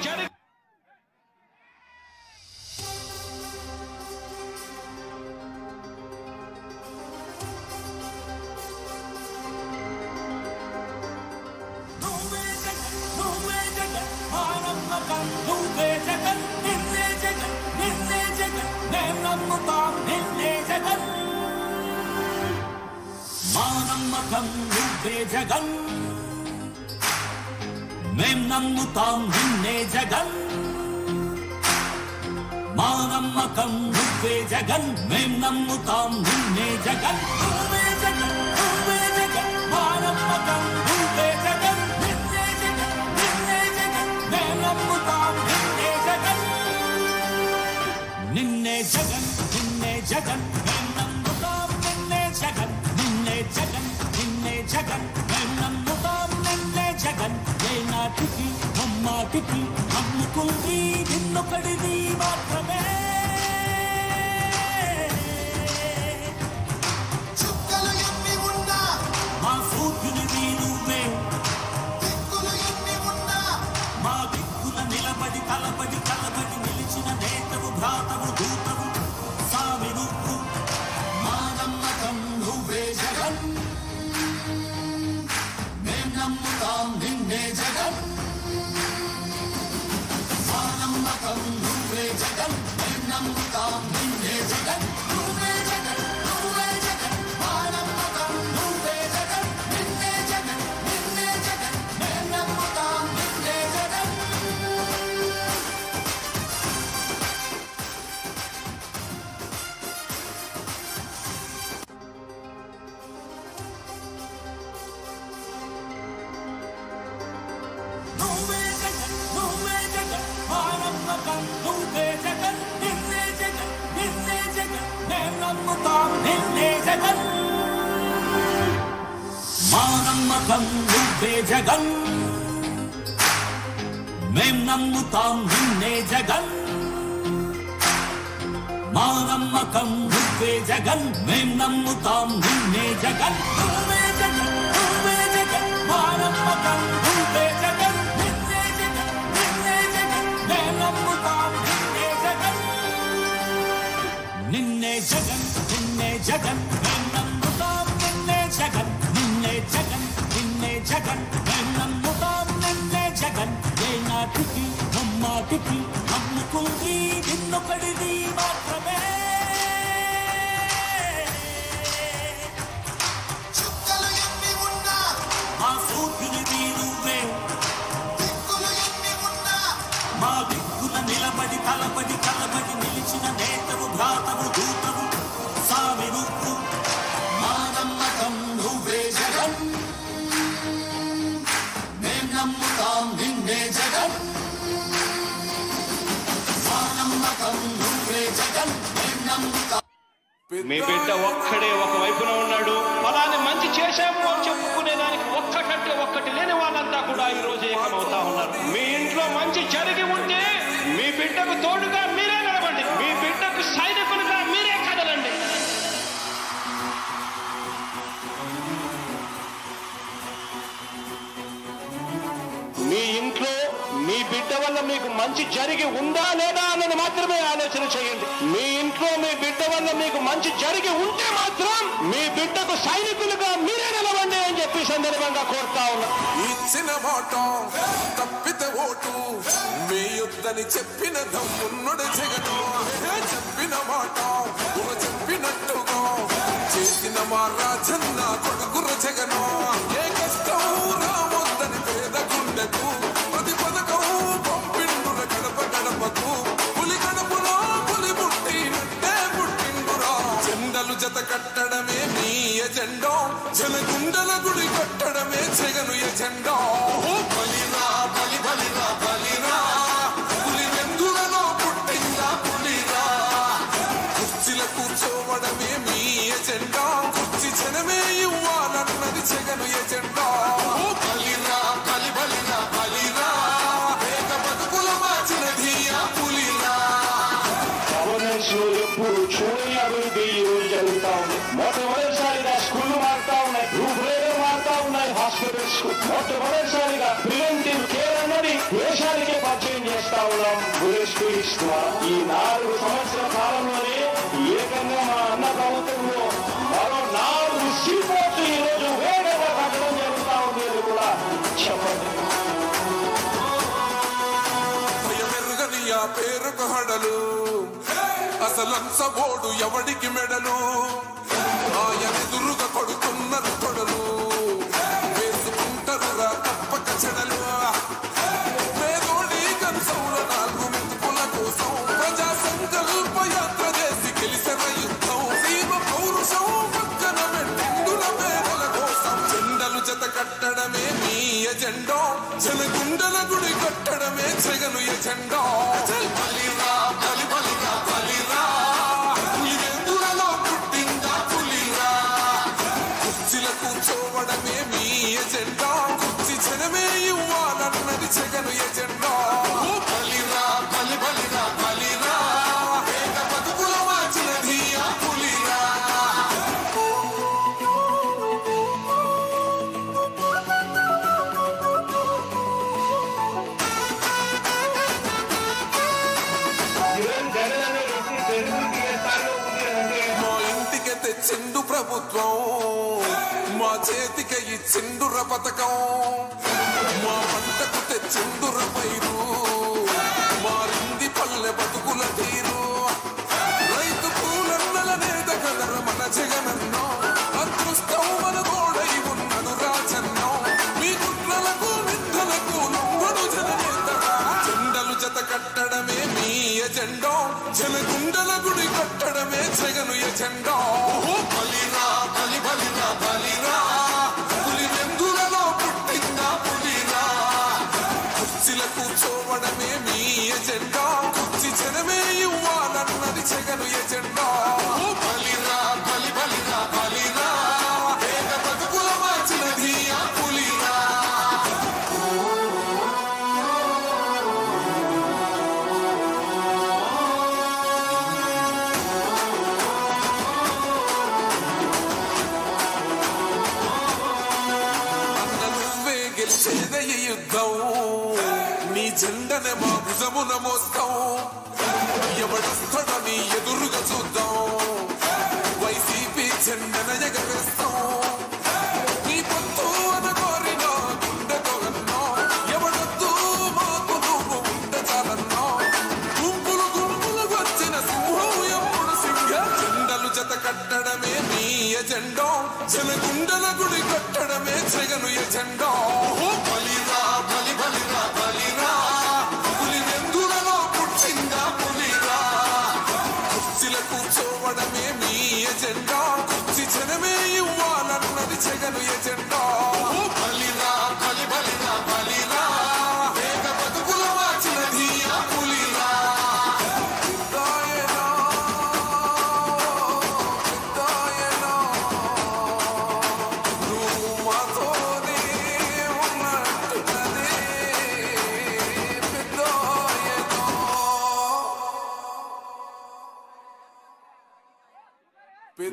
జరిగి నమ్మకం నువ్వే జగన్ మేం నమ్ముతాం నిన్నే జగన్ మా నమ్మకం నువ్వే జగన్ మేం నమ్ముతాం నిన్నే జగన్ నువ్వే జగన్ నువ్వే జగన్ మా నమ్మకం నువ్వే జగన్ నిన్నే జగన్ నిన్నే జగన్ మేం నమ్ముతాం నిన్నే జగన్ నిన్నే జగన్ నిన్నే జగన్ మేం నమ్ముతాం నిన్నే జగన్ నిన్నే జగన్ నిన్నే జగన్ మేం నమ్ముతాం నిన్నే జగన్ ఏ నాటికి అమ్మాటికి నమ్ముకుంది నిన్నొకడిది మాత్రమే చుక్కలు ఎన్ని ఉన్నా మా సూర్యునిది నువ్వే దిక్కులు ఎన్ని ఉన్నా మా దిక్కుల నిలబడి కలబడి కలబడి నిలిచిన నేతవు భ్రాతవు దూతవు సామి నువ్వు మా నమ్మకం నువ్వే జగన్ మేం నమ్ముతాం నిన్నే జగన్ మా నమ్మకం నువ్వే జగన్ మేం నమ్ముతాం నిన్నే జగన్ నువ్వే జగన్ నువ్వే జగన్ మా నమ్మకం నువ్వే జగన్ నిన్నే జగన్ నిన్నే జగన్ మేం నమ్ముతాం నిన్నే జగన్ నువ్వే జగన్ నువ్వే జగన్ మా నమ్మకం నువ్వే జగన్ నిన్నే జగన్ నిన్నే జగన్ మేం నమ్ముతాం నిన్నే జగన్ మా నమ్మకం నువ్వే జగన్ మేం నమ్ముతాం నిన్నే జగన్ మా నమ్మకం నువ్వే జగన్ మేం నమ్ముతాం నిన్నే జగన్ నువ్వే జగన్ నువ్వే జగన్ మా నమ్మకం నువ్వే జగన్ నిన్నే జగన్ నిన్నే జగన్ మేం నమ్ముతాం నిన్నే జగన్ నిన్నే జగన్ నిన్నే జగన్ మేం నమ్ముతాం నిన్నే జగన్ నిన్నే జగన్ నిన్నే జగన్ మేం నమ్ముతాం నిన్నే జగన్ ఏ నాటికి అమ్మాటికి నమ్ముకుంది నిన్నొకడిది మాత్రమే చుక్కలు ఎన్ని ఉన్నా మా సూర్యునిది నువ్వే దిక్కులు ఎన్ని ఉన్నా మా దిక్కుల నిలబడి కలబడి కలబడి నిలిచిన నేతవు భ్రాతవు దూతవు సామి నువ్వు మా నమ్మకం నువ్వే జగన్ మేం నమ్ముతాం నిన్నే జగన్ మా నమ్మకం నువ్వే జగన్ మేం నమ్ముతాం మీ బిడ్డ ఒక్కడే ఒక వైపున ఉన్నాడు. అలానే మంచి చేశాము అని చెప్పుకునేదానికి ఒక్కటంటే ఒక్కటి లేని వాళ్ళంతా కూడా ఈ రోజు ఏకమవుతా ఉన్నారు. మీ ఇంట్లో మంచి జరిగి ఉంటే మీ బిడ్డకు తోడుగా మీరే నిలబండి. మీ బిడ్డకు సైనికులుగా మీరే కదలండి. మీ ఇంట్లో మీ బిడ్డ వల్ల మీకు మంచి జరిగి ఉందా లేదా అన్నది మాత్రమే ఆలోచన చేయండి. మీ ఇంట్లో మీ బిడ్డ వల్ల మీకు మంచి జరిగి ఉంటే మాత్రం మీ బిడ్డకు సైనికులుగా మీరే నిలవండి అని చెప్పి సందర్భంగా కోరుతా ఉన్నా. ఇచ్చిన మాట తప్పితే ఓటు మీ యుద్ధని చెప్పిన దమ్మున్నడు జగను చెప్పిన మాట చెప్పినట్టుగా చేసిన మా రాజన్న కొడుకుర జగను ఏ కష్టం రావద్దని పేద గుండెకు ప్రతి పథకం పంపిండుర గడప గడపకు పులి గడపలో పులి పుట్టినట్టే పుట్టిండురా జెండలు జత కట్టడమే మీ ఎజెండా జనగుండల గుడి కట్టడమే జగను ఎజెండా బలిరా బలి బలిరా బలిరా పులి వెందులలో పుట్టిందా పులిరా కుర్చీల కూర్చోవడమే మీ ఎజెండా కుర్చీ జనమే ఇవ్వాలన్నది జగను ఎజెండా బలిరా బలి బలిరా బలిరా పేద బతుకుల మార్చినది ఆ పులిరా గవర్నెన్స్ లో ఎప్పుడు చూడని అభివృద్ధి ఈ రోజు జరుగుతా ఉంది. మొట్టమొదటిసారిగా స్కూళ్లు మారుతా ఉన్నాయి, రూపురేఖలు మారుతా ఉన్నాయి, హాస్పిటల్స్ మొట్టమొదటిసారిగా ప్రివెంటివ్ కేర్ అన్నది దేశానికే పరిచయం చేస్తా ఉన్నాం. ఈ 4 సంవత్సరాల కాలంలోనే ఏకంగా మా అన్న ప్రభుత్వంలో మరో 4 సీపోర్ట్లు ఈ రోజు వేగంగా కట్టడం జరుగుతా ఉంది అని కూడా చెప్పండి. పేరుకు హడలు అసలంచబోడు ఎవడికి మెడలు ఆయన ఎదురుగా కొడుతున్నారు కొడలు వేసుకుంటారు రా తప్పక చెడలు పేదోడి కంచంల 4 మెతుకుల కోసం ప్రజా సంకల్ప యాత్ర చేసి గెలిసిన యుద్ధం సీమ పౌరుషం పక్కన పెట్టిండుల పేదల కోసం జెండలు జత కట్టడమే మీ ఎజెండా జనగుండల గుడి కట్టడమే జగను ఎజెండా. బలిరా బలి బలిరా బలిరా పులివెందులలో పుట్టిందా పులిరా కుర్చీల కూర్చోవడమే మీ ఎజెండా కుర్చీ జనమే ఇవ్వాలన్నది జగను ఎజెండా. బలిరా బలి బలిరా బలిరా పేద బతుకుల మార్చినది ఆ పులిరా. మా ఇంటికి తెచ్చిండు ప్రభుత్వం మా చేతికి ఇచ్చిండుర పథకం మా పంటకు తెచ్చిండుర పైరు మారింది పల్లె బతుకుల తీరు రైతు పూలన్నల నేత కదర మన జగనన్నో అదృష్టం మన గోడై ఉన్నడు రాజన్నో మీ గుట్లకు నిందలకు నమ్మడు జననేతగా జెండలు జత కట్టడమే మీ ఎజెండా జనగుండల గుడి కట్టడమే జగను ఎజెండా. బలిరా బలి బలిరా బలిరా పులివెందులలో పుట్టిందా పులిరా కుర్చీల కూర్చోవడమే మీ ఎజెండా కుర్చీ జనమే ఇవ్వాలన్నది జగను ఎజెండా. బలిరా బలి బలిరా బలిరా పేద బతుకుల మార్చినది ఆ పులిరా. గెలిచేదే ఈ యుద్ధం నీ జెండనే మా భుజమున మోస్తాం ఎవడొస్తాడని ఎదురుగా చూద్దాం వైసీపీ జెండన ఎగరేస్తాం నీ పొత్తు అనుకోరిన గుండెతో అన్నో ఎవడొద్దు మాకు నువ్వు ఉంటే చాలన్నో గుంపులు గుంపులు వచ్చిన సింహం ఎప్పుడు సింహ జెండలు జత కట్టడమే మీ ఎజెండా జనగుండల గుడి కట్టడమే జగను ఎజెండా. బలిరా బలి బలిరా బలిరా పులివెందులలో పుట్టిందా పులిరా కుర్చీల కూర్చోవడమే మీ ఎజెండా కుర్చీ జనమే ఇవ్వాలన్నది జగను ఎజెండా. బలిరా బలి బలిరా బలిరా పేద బతుకుల మార్చినది ఆ పులిరా.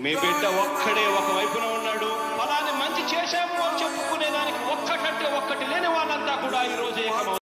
మీ బిడ్డ ఒక్కడే ఒక వైపున ఉన్నాడు. అలానే మంచి చేశాము అని చెప్పుకునే దానికి ఒక్కటంటే ఒక్కటి లేని వాళ్ళంతా కూడా ఈ రోజు ఏకమవుతారు.